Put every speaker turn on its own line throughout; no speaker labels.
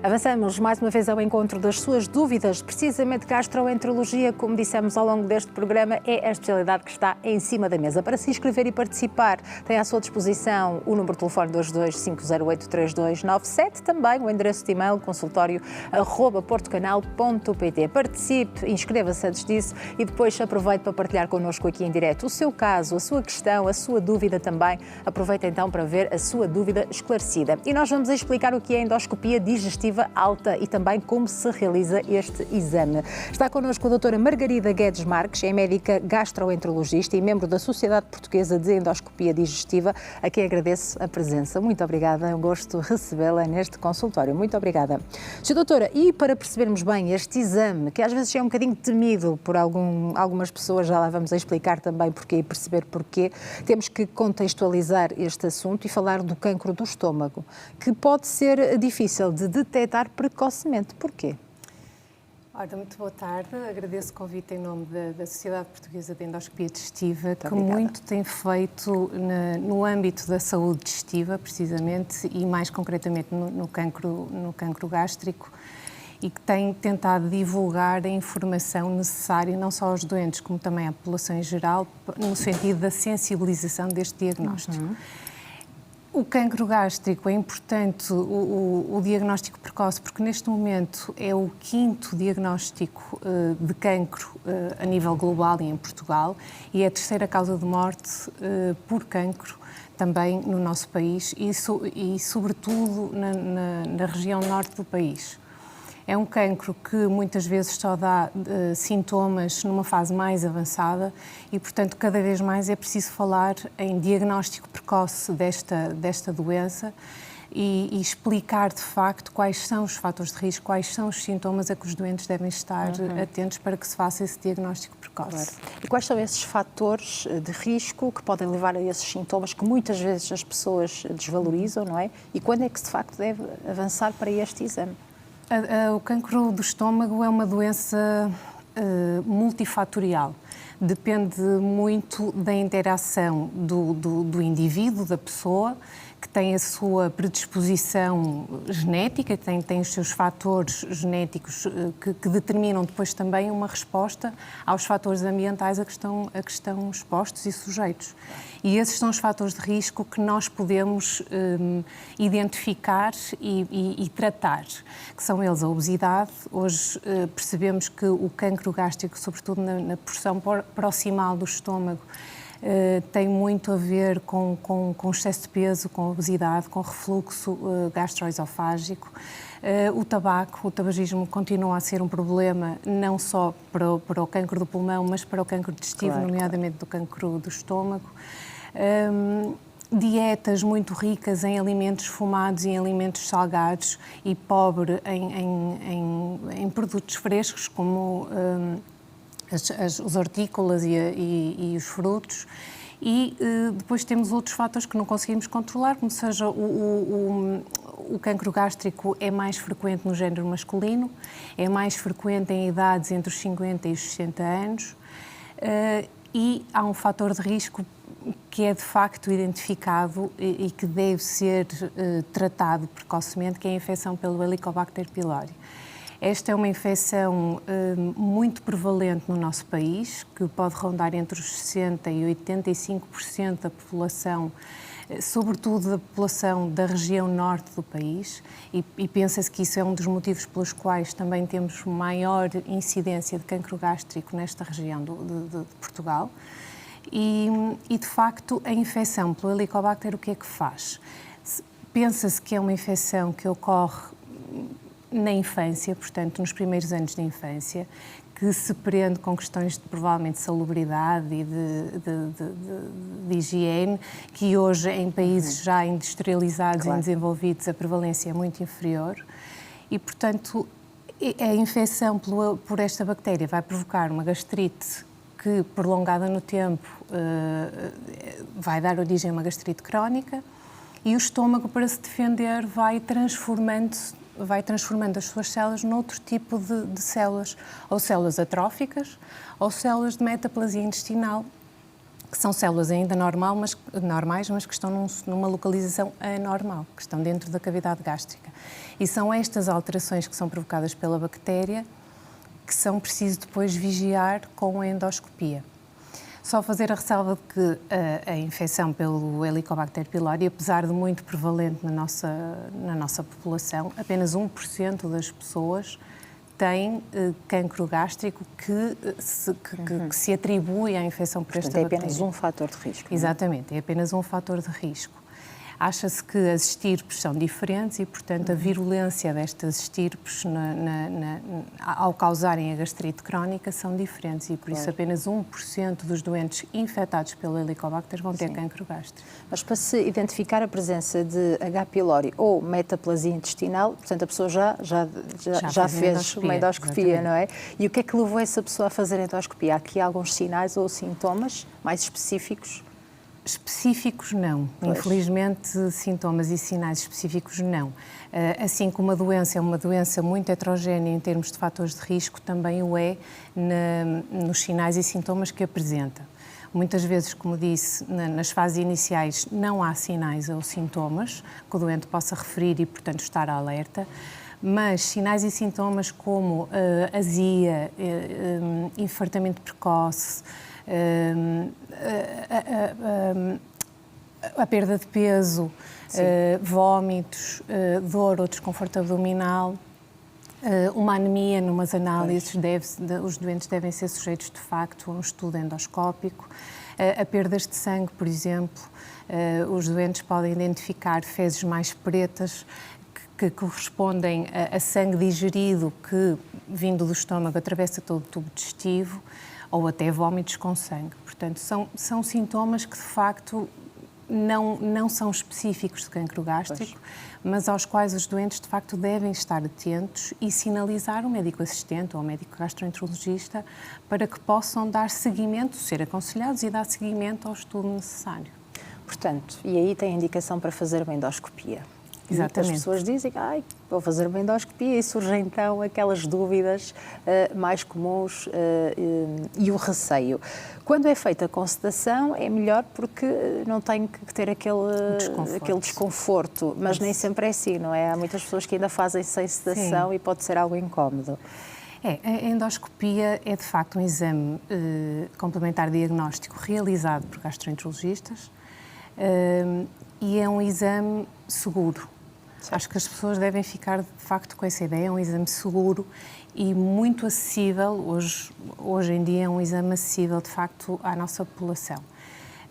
Avançamos mais uma vez ao encontro das suas dúvidas. Precisamente gastroenterologia, como dissemos ao longo deste programa, é a especialidade que está em cima da mesa. Para se inscrever e participar, tem à sua disposição o número de telefone 225083297, também o endereço de e-mail consultório@portocanal.pt. Participe, inscreva-se antes disso e depois aproveite para partilhar connosco aqui em direto o seu caso, a sua questão, a sua dúvida também. Aproveite então para ver a sua dúvida esclarecida. E nós vamos explicar o que é endoscopia digestiva alta e também como se realiza este exame. Está connosco a doutora Margarida Guedes Marques, é médica gastroenterologista e membro da Sociedade Portuguesa de Endoscopia Digestiva, a quem agradeço a presença. Muito obrigada, é um gosto recebê-la neste consultório. Muito obrigada. Sra. Doutora, e para percebermos bem este exame, que às vezes é um bocadinho temido por algumas pessoas, já lá vamos a explicar também porquê e perceber porquê, temos que contextualizar este assunto e falar do cancro do estômago, que pode ser difícil de detectar precocemente. Porquê?
Ora, muito boa tarde. Agradeço o convite em nome da Sociedade Portuguesa de Endoscopia Digestiva, que muito tem feito no âmbito da saúde digestiva, precisamente, e mais concretamente no cancro gástrico, e que tem tentado divulgar a informação necessária não só aos doentes, como também à população em geral, no sentido da sensibilização deste diagnóstico. O cancro gástrico é importante, o diagnóstico precoce, porque neste momento é o 5º diagnóstico de cancro a nível global e em Portugal, e é a 3ª causa de morte por cancro também no nosso país e sobretudo na região norte do país. É um cancro que muitas vezes só dá sintomas numa fase mais avançada e, portanto, cada vez mais é preciso falar em diagnóstico precoce desta doença e explicar, de facto, quais são os fatores de risco, quais são os sintomas a que os doentes devem estar atentos para que se faça esse diagnóstico precoce.
Claro. E quais são esses fatores de risco que podem levar a esses sintomas que muitas vezes as pessoas desvalorizam, não é? E quando é que, de facto, deve avançar para este exame?
O cancro do estômago é uma doença multifatorial. Depende muito da interação do indivíduo, da pessoa, que tem a sua predisposição genética, tem os seus fatores genéticos que determinam depois também uma resposta aos fatores ambientais a que estão expostos e sujeitos. E esses são os fatores de risco que nós podemos identificar e tratar, que são eles a obesidade. Hoje percebemos que o cancro gástrico, sobretudo na porção proximal do estômago, tem muito a ver com excesso de peso, com obesidade, com refluxo gastroesofágico. O tabagismo continua a ser um problema não só para o cancro do pulmão, mas para o cancro digestivo, nomeadamente do cancro do estômago. Dietas muito ricas em alimentos fumados e em alimentos salgados e pobre em produtos frescos, como os hortícolas e os frutos. E depois temos outros fatores que não conseguimos controlar, como seja o cancro gástrico é mais frequente no género masculino, é mais frequente em idades entre os 50 e os 60 anos e há um fator de risco que é de facto identificado e que deve ser tratado precocemente, que é a infecção pelo Helicobacter pylori. Esta é uma infecção muito prevalente no nosso país, que pode rondar entre os 60% e 85% da população, sobretudo da população da região norte do país, e pensa-se que isso é um dos motivos pelos quais também temos maior incidência de cancro gástrico nesta região de Portugal. E, de facto, a infecção pelo Helicobacter, o que é que faz? Pensa-se que é uma infecção que ocorre na infância, portanto, nos primeiros anos de infância, que se prende com questões provavelmente de salubridade e de higiene, que hoje em países já industrializados e desenvolvidos a prevalência é muito inferior e, portanto, a infecção por esta bactéria vai provocar uma gastrite que, prolongada no tempo, vai dar origem a uma gastrite crónica e o estômago, para se defender, vai transformando as suas células noutro tipo de células, ou células atróficas, ou células de metaplasia intestinal, que são células ainda normais, mas que estão numa localização anormal, que estão dentro da cavidade gástrica. E são estas alterações que são provocadas pela bactéria que são preciso depois vigiar com a endoscopia. Só fazer a ressalva de que a infecção pelo Helicobacter pylori, apesar de muito prevalente na nossa população, apenas 1% das pessoas tem cancro gástrico que se atribui à infecção por esta bactéria.
É apenas um fator de risco.
Exatamente, é apenas um fator de risco. Acha-se que as estirpes são diferentes e, portanto, a virulência destas estirpes ao causarem a gastrite crónica são diferentes e, por isso, apenas 1% dos doentes infectados pelo Helicobacter vão ter cancro gástrico.
Mas para se identificar a presença de H. pylori ou metaplasia intestinal, portanto, a pessoa já fez uma endoscopia, não é? E o que é que levou essa pessoa a fazer a endoscopia? Há aqui alguns sinais ou sintomas mais específicos?
Específicos, não. Pois. Infelizmente, sintomas e sinais específicos, não. Assim como a doença é uma doença muito heterogénea em termos de fatores de risco, também o é nos sinais e sintomas que apresenta. Muitas vezes, como disse, nas fases iniciais não há sinais ou sintomas que o doente possa referir e, portanto, estar alerta. Mas sinais e sintomas como azia, infartamento precoce, a perda de peso, vômitos, dor ou desconforto abdominal, uma anemia numas análises, os doentes devem ser sujeitos de facto a um estudo endoscópico, a perdas de sangue, por exemplo, os doentes podem identificar fezes mais pretas que correspondem a sangue digerido que, vindo do estômago, atravessa todo o tubo digestivo, ou até vômitos com sangue. Portanto, são sintomas que, de facto, não são específicos de cancro gástrico, mas aos quais os doentes, de facto, devem estar atentos e sinalizar o médico assistente ou o médico gastroenterologista para que possam dar seguimento, ser aconselhados e dar seguimento ao estudo necessário.
Portanto, e aí tem indicação para fazer uma endoscopia.
Exatamente.
As pessoas dizem, vou fazer uma endoscopia e surgem então aquelas dúvidas mais comuns e o receio. Quando é feita com sedação é melhor porque não tem que ter aquele desconforto, mas nem sempre é assim, não é? Há muitas pessoas que ainda fazem sem sedação e pode ser algo incómodo.
A endoscopia é de facto um exame complementar diagnóstico realizado por gastroenterologistas e é um exame seguro. Acho que as pessoas devem ficar, de facto, com essa ideia. É um exame seguro e muito acessível. Hoje em dia é um exame acessível, de facto, à nossa população.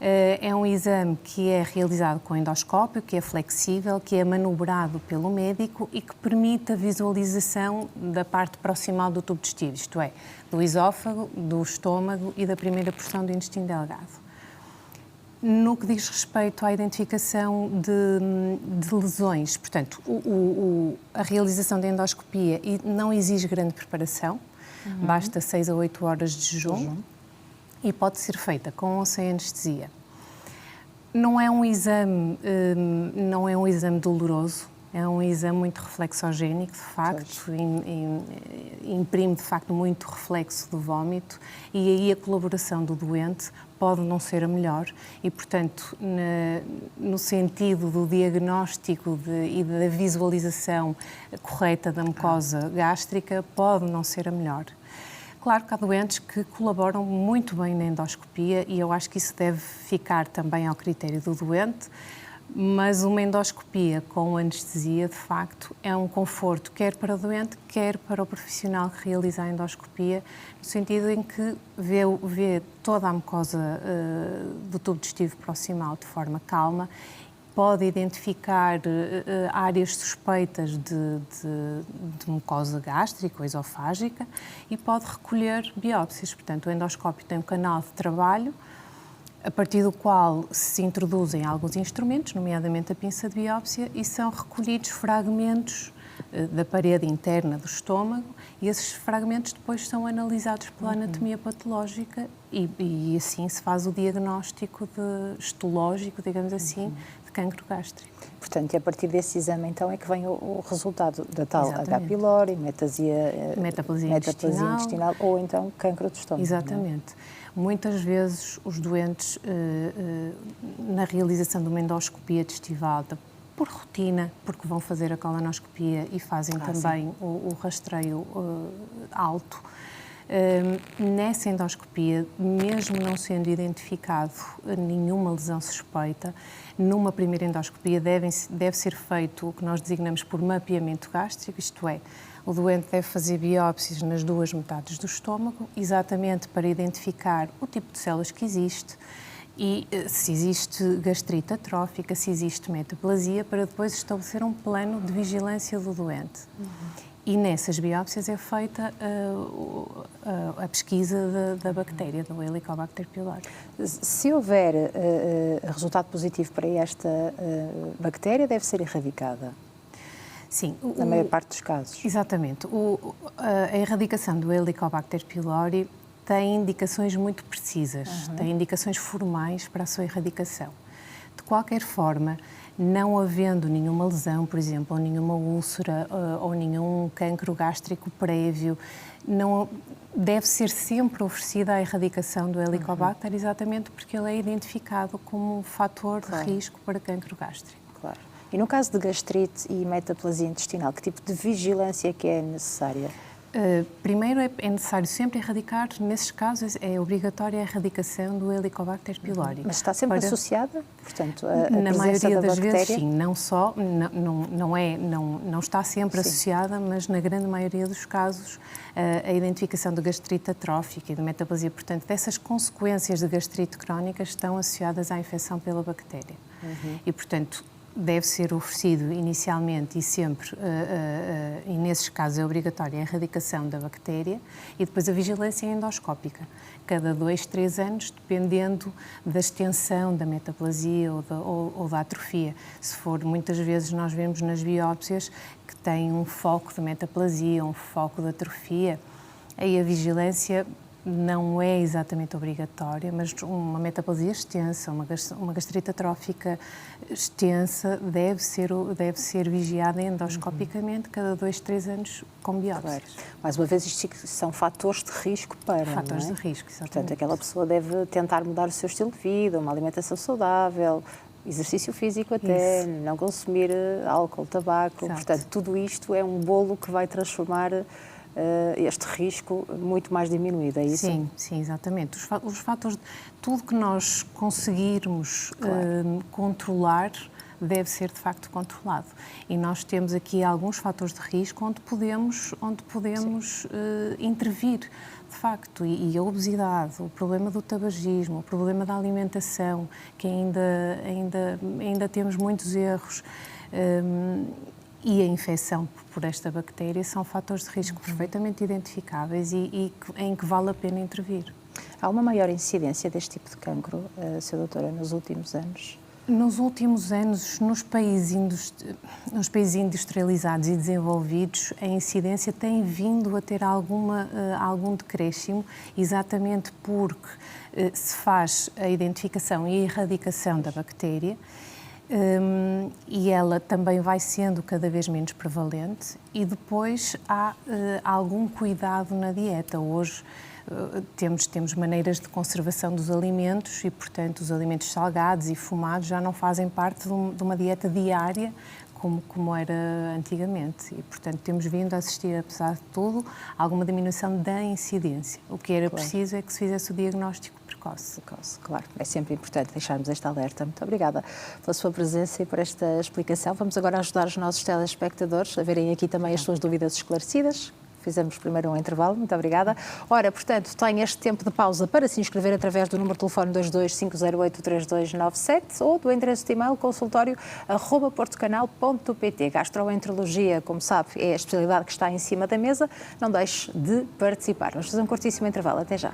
É um exame que é realizado com endoscópio, que é flexível, que é manobrado pelo médico e que permite a visualização da parte proximal do tubo digestivo, isto é, do esófago, do estômago e da primeira porção do intestino delgado. No que diz respeito à identificação de lesões, portanto, a realização da endoscopia não exige grande preparação, basta 6 a 8 horas de jejum e pode ser feita com ou sem anestesia. Não é um exame doloroso, é um exame muito reflexogénico, de facto, imprime, de facto, muito reflexo do vómito e aí a colaboração do doente pode não ser a melhor e, portanto, no sentido do diagnóstico e da visualização correta da mucosa gástrica, pode não ser a melhor. Claro que há doentes que colaboram muito bem na endoscopia e eu acho que isso deve ficar também ao critério do doente, mas uma endoscopia com anestesia, de facto, é um conforto quer para o doente, quer para o profissional que realiza a endoscopia, no sentido em que vê toda a mucosa do tubo digestivo proximal de forma calma, pode identificar áreas suspeitas de mucosa gástrica ou esofágica e pode recolher biópsias. Portanto, o endoscópio tem um canal de trabalho a partir do qual se introduzem alguns instrumentos, nomeadamente a pinça de biópsia, e são recolhidos fragmentos da parede interna do estômago e esses fragmentos depois são analisados pela anatomia patológica e assim se faz o diagnóstico histológico, digamos assim, de cancro gástrico.
Portanto, e a partir desse exame, então, é que vem o resultado da tal H.
Exatamente.
pylori,
Metaplasia
intestinal ou então cancro do estômago.
Exatamente. Muitas vezes os doentes, na realização de uma endoscopia digestiva por rotina, porque vão fazer a colonoscopia e fazem também o rastreio alto, nessa endoscopia, mesmo não sendo identificado nenhuma lesão suspeita, numa primeira endoscopia deve ser feito o que nós designamos por mapeamento gástrico, isto é, o doente deve fazer biópsias nas duas metades do estômago, exatamente para identificar o tipo de células que existe e se existe gastrite atrófica, se existe metaplasia, para depois estabelecer um plano de vigilância do doente. E nessas biópsias é feita a pesquisa da bactéria, do Helicobacter pylori.
Se houver resultado positivo para esta bactéria, deve ser erradicada?
Sim.
Na maior parte dos casos.
Exatamente. A erradicação do Helicobacter pylori tem indicações muito precisas, tem indicações formais para a sua erradicação. De qualquer forma, não havendo nenhuma lesão, por exemplo, ou nenhuma úlcera ou nenhum cancro gástrico prévio, não deve ser sempre oferecida a erradicação do Helicobacter, exatamente porque ele é identificado como um fator de risco para cancro gástrico.
Claro. E no caso de gastrite e metaplasia intestinal, que tipo de vigilância que é necessária?
Primeiro é necessário sempre erradicar, nesses casos é obrigatória a erradicação do Helicobacter pylori.
Mas está sempre associada? Portanto,
na maioria das
bactéria...
vezes sim, não está sempre associada, mas na grande maioria dos casos a identificação de gastrite atrófica e de metaplasia, portanto, dessas consequências de gastrite crónica estão associadas à infecção pela bactéria. E, portanto, deve ser oferecido inicialmente e sempre, e nesses casos é obrigatória a erradicação da bactéria e depois a vigilância endoscópica, cada 2, 3 anos, dependendo da extensão da metaplasia ou da atrofia. Se for, muitas vezes nós vemos nas biópsias que tem um foco de metaplasia, um foco de atrofia, aí a vigilância não é exatamente obrigatória, mas uma metaplasia extensa, uma gastrite atrófica extensa deve ser vigiada endoscopicamente cada 2, 3 anos com biópsias.
Claro. Mais uma vez, isto são fatores de risco para,
fatores
não é?
de risco, exatamente.
Portanto, aquela pessoa deve tentar mudar o seu estilo de vida, uma alimentação saudável, exercício físico até, não consumir álcool, tabaco.
Exato.
Portanto, tudo isto é um bolo que vai transformar este risco muito mais diminuído, é isso?
Sim, sim, exatamente. Os fatores, tudo que nós conseguirmos controlar deve ser de facto controlado. E nós temos aqui alguns fatores de risco onde podemos intervir, de facto, e a obesidade, o problema do tabagismo, o problema da alimentação, que ainda temos muitos erros, e a infecção por esta bactéria são fatores de risco perfeitamente identificáveis e em que vale a pena intervir.
Há uma maior incidência deste tipo de cancro, Sra. Doutora, nos últimos anos?
Nos últimos anos, nos países industrializados e desenvolvidos, a incidência tem vindo a ter algum decréscimo, exatamente porque se faz a identificação e a erradicação da bactéria, e ela também vai sendo cada vez menos prevalente, e depois há algum cuidado na dieta. Hoje temos maneiras de conservação dos alimentos e, portanto, os alimentos salgados e fumados já não fazem parte de uma dieta diária como era antigamente. E, portanto, temos vindo a assistir, apesar de tudo, a alguma diminuição da incidência. O que era preciso é que se fizesse o diagnóstico precoce.
Claro, é sempre importante deixarmos este alerta. Muito obrigada pela sua presença e por esta explicação. Vamos agora ajudar os nossos telespectadores a verem aqui também as suas dúvidas esclarecidas. Fizemos primeiro um intervalo, muito obrigada. Ora, portanto, tem este tempo de pausa para se inscrever através do número de telefone 225083297 ou do endereço de e-mail consultório@portocanal.pt. Gastroenterologia, como sabe, é a especialidade que está em cima da mesa. Não deixe de participar. Vamos fazer um curtíssimo intervalo. Até já.